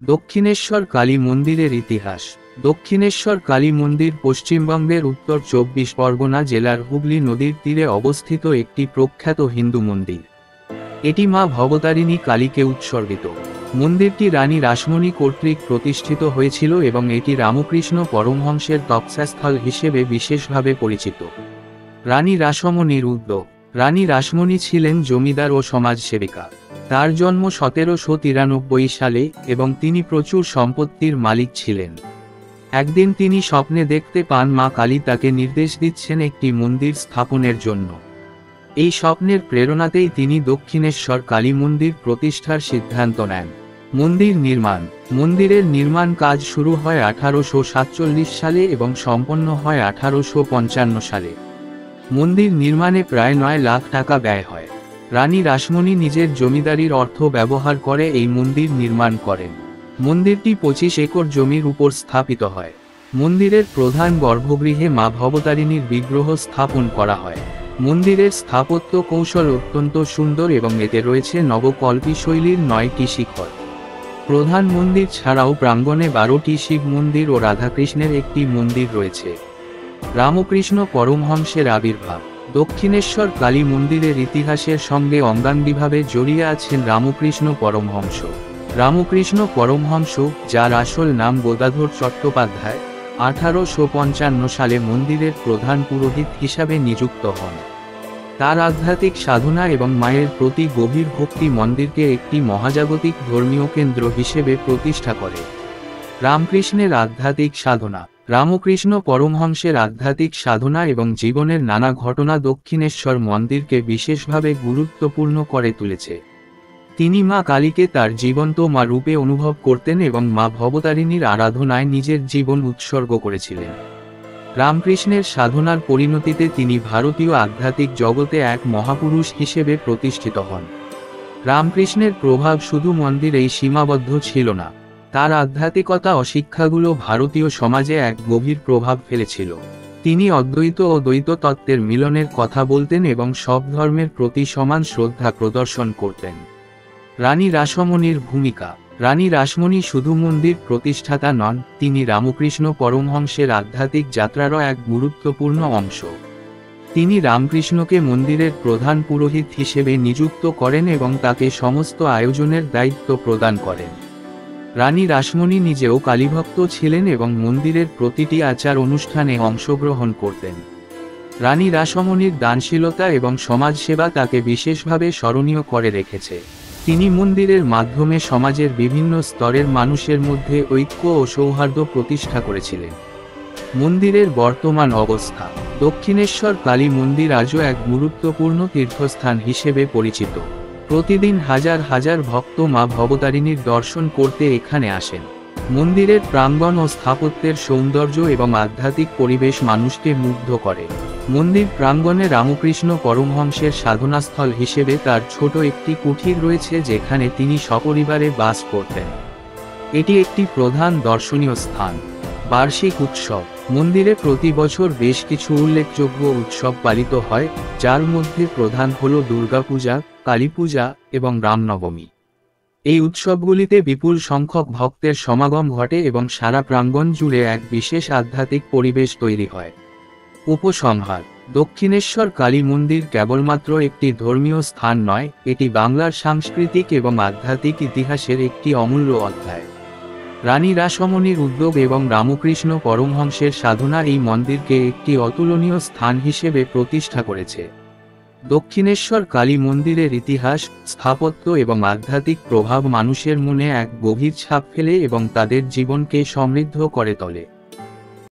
দক্ষিণেশ্বর কালী মন্দিরের ইতিহাস। দক্ষিণেশ্বর কালী মন্দির পশ্চিমবঙ্গের উত্তর ২৪ পরগনা জেলার হুগলি নদীর তীরে অবস্থিত একটি প্রখ্যাত হিন্দু মন্দির। এটি মা ভবতারিণী কালীকে উৎসর্গিত। মন্দিরটি রানী রাসমণি কর্তৃক প্রতিষ্ঠিত হয়েছিল এবং এটি রামকৃষ্ণ পরমহংসের তপস্যাস্থল হিসেবে বিশেষভাবে পরিচিত। রানী রাসমণির উদ্যোগ। রানী রাসমণি ছিলেন জমিদার ও সমাজসেবিকা। তার জন্ম ১৭৯৩ সালে এবং তিনি প্রচুর সম্পত্তির মালিক ছিলেন। একদিন তিনি স্বপ্নে দেখতে পান মা কালী তাকে নির্দেশ দিচ্ছেন একটি মন্দির স্থাপনের জন্য। এই স্বপ্নের প্রেরণাতেই তিনি দক্ষিণেশ্বর কালী মন্দির প্রতিষ্ঠার সিদ্ধান্ত নেন। মন্দির নির্মাণ। মন্দিরের নির্মাণ কাজ শুরু হয় ১৮৪৭ সালে এবং সম্পন্ন হয় ১৮৫৫ সালে। মন্দির নির্মাণে প্রায় ৯ লাখ টাকা ব্যয় হয়। রানী রাসমণি নিজের জমিদারির অর্থ ব্যবহার করে এই মন্দির নির্মাণ করেন। মন্দিরটি ২৫ একর জমির উপর স্থাপিত হয়। মন্দিরের প্রধান গর্ভগৃহে মা ভবতারিণীর বিগ্রহ স্থাপন করা হয়। মন্দিরের স্থাপত্য কৌশল অত্যন্ত সুন্দর এবং এতে রয়েছে নবকল্পী শৈলীর ৯টি শিখর। প্রধান মন্দির ছাড়াও প্রাঙ্গণে ১২টি শিব মন্দির ও রাধাকৃষ্ণের একটি মন্দির রয়েছে। রামকৃষ্ণ পরমহংসের আবির্ভাব। দক্ষিণেশ্বর কালী মন্দিরের ইতিহাসের সঙ্গে অঙ্গাঙ্গিভাবে জড়িয়ে আছেন রামকৃষ্ণ পরমহংস। রামকৃষ্ণ পরমহংস, যার আসল নাম গদাধর চট্টোপাধ্যায়, ১৮৫৫ সালে মন্দিরের প্রধান পুরোহিত হিসাবে নিযুক্ত হন। তার আধ্যাত্মিক সাধনা এবং মায়ের প্রতি গভীর ভক্তি মন্দিরকে একটি মহাজাগতিক ধর্মীয় কেন্দ্র হিসেবে প্রতিষ্ঠা করে। রামকৃষ্ণের আধ্যাত্মিক সাধনা। রামকৃষ্ণ পরমহংসের আধ্যাত্মিক সাধনা এবং জীবনের নানা ঘটনা দক্ষিণেশ্বর মন্দিরকে বিশেষভাবে গুরুত্বপূর্ণ করে তুলেছে। তিনি মা কালীকে তার জীবন্ত মা রূপে অনুভব করতেন এবং মা ভবতারিণীর আরাধনায় নিজের জীবন উৎসর্গ করেছিলেন। রামকৃষ্ণের সাধনার পরিণতিতে তিনি ভারতীয় আধ্যাত্মিক জগতে এক মহাপুরুষ হিসেবে প্রতিষ্ঠিত হন। রামকৃষ্ণের প্রভাব শুধু মন্দিরেই সীমাবদ্ধ ছিল না, তার আধ্যাত্মিকতা ও শিক্ষাগুলো ভারতীয় সমাজে এক গভীর প্রভাব ফেলেছিল। তিনি অদ্বৈত ও দ্বৈত তত্ত্বের মিলনের কথা বলতেন এবং সব ধর্মের প্রতি সমান শ্রদ্ধা প্রদর্শন করতেন। রানী রাসমণির ভূমিকা। রানী রাসমণি শুধু মন্দির প্রতিষ্ঠাতা নন, তিনি রামকৃষ্ণ পরমহংসের আধ্যাত্মিক যাত্রারও এক গুরুত্বপূর্ণ অংশ। তিনি রামকৃষ্ণকে মন্দিরের প্রধান পুরোহিত হিসেবে নিযুক্ত করেন এবং তাকে সমস্ত আয়োজনের দায়িত্ব প্রদান করেন। রানী রাসমণি নিজেও কালীভক্ত ছিলেন এবং মন্দিরের প্রতিটি আচার অনুষ্ঠানে অংশগ্রহণ করতেন। রানী রাসমণির দানশীলতা এবং সমাজসেবা তাকে বিশেষভাবে স্মরণীয় করে রেখেছে। তিনি মন্দিরের মাধ্যমে সমাজের বিভিন্ন স্তরের মানুষের মধ্যে ঐক্য ও সৌহার্দ্য প্রতিষ্ঠা করেছিলেন। মন্দিরের বর্তমান অবস্থা। দক্ষিণেশ্বর কালী মন্দির আজও এক গুরুত্বপূর্ণ তীর্থস্থান হিসেবে পরিচিত। প্রতিদিন হাজার হাজার ভক্ত মা ভবতারিণীর দর্শন করতে এখানে আসেন। মন্দিরের প্রাঙ্গণ ও স্থাপত্যের সৌন্দর্য এবং আধ্যাত্মিক পরিবেশ মানুষকে মুগ্ধ করে। মন্দির প্রাঙ্গণে রামকৃষ্ণ পরমহংসের সাধনাস্থল হিসেবে তার ছোট একটি কুঠির রয়েছে, যেখানে তিনি সপরিবারে বাস করতেন। এটি একটি প্রধান দর্শনীয় স্থান। বার্ষিক উৎসব। মন্দিরে প্রতি বছর বেশ কিছু উল্লেখযোগ্য উৎসব পালিত হয়, যার মধ্যে প্রধান হল দুর্গাপূজা, কালীপূজা এবং রামনবমী। এই উৎসবগুলিতে বিপুল সংখ্যক ভক্তের সমাগম ঘটে এবং সারা প্রাঙ্গণ জুড়ে এক বিশেষ আধ্যাত্মিক পরিবেশ তৈরি হয়। উপসংহার। দক্ষিণেশ্বর কালী মন্দির কেবলমাত্র একটি ধর্মীয় স্থান নয়, এটি বাংলার সাংস্কৃতিক এবং আধ্যাত্মিক ইতিহাসের একটি অমূল্য অধ্যায়। রানী রাসমণির উদ্যোগ এবং রামকৃষ্ণ পরমহংসের সাধনা এই মন্দিরকে একটি অতুলনীয় স্থান হিসেবে প্রতিষ্ঠা করেছে। দক্ষিণেশ্বর কালী মন্দিরের ইতিহাস, স্থাপত্য এবং আধ্যাত্মিক প্রভাব মানুষের মনে এক গভীর ছাপ ফেলে এবং তাদের জীবনকে সমৃদ্ধ করে তোলে।